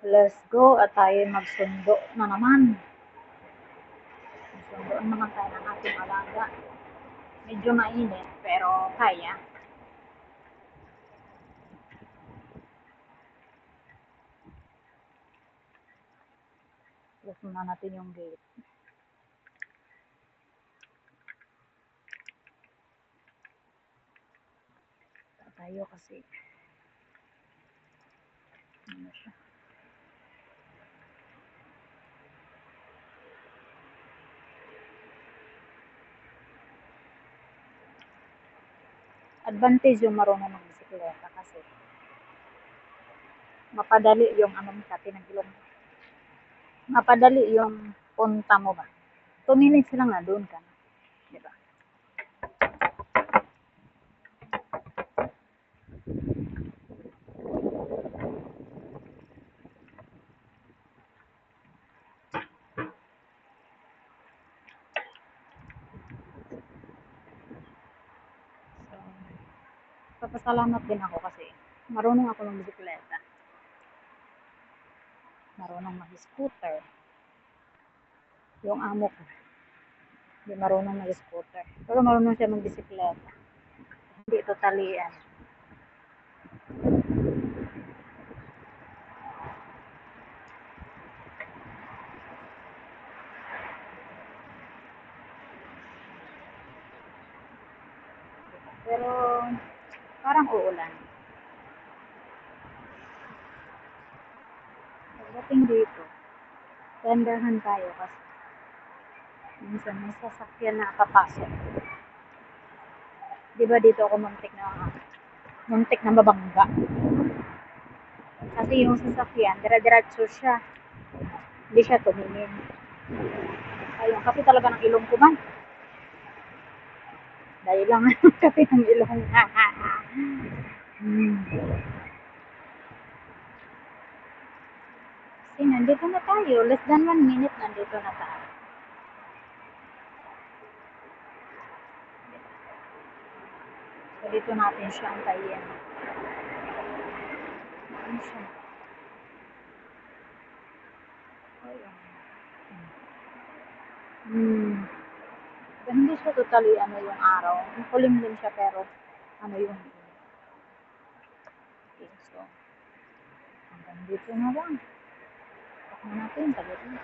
Let's go at tayo magsundo na naman. Magsundo naman tayo ng ating alaga. Medyo mainit pero kaya. Close muna natin yung gate. Tayo kasi ano siya. Advantage yung marunong magbisikleta kasi mapadali yung mapadali yung punta mo ba. 2 minutes lang na doon ka. Diba? Papasalamat din ako kasi marunong ako ng bisikleta. Marunong mag-scooter. Yung amo ko, hindi marunong mag-scooter. Pero marunong siya mag-bisikleta. Hindi totally yan. Pero parang uulan. Pagdating dito, tenderhan tayo kasi minsan may sasakyan na papasok. Di ba dito ako muntik na mabangga. Kasi yung sasakyan, dire-diretso siya. Hindi siya tumingin. Ayun, kasi talaga ng ilong ko man. Dahil lang kasi ng ilong. Kasi nandito na tayo. Less than 1 minute, nandito na tayo. So, dito natin siya antayin. Ano siya? Hindi siya totally yung araw. Kulimlim siya pero yung okay, so hanggang dito na lang. Takbo natin, tagot na.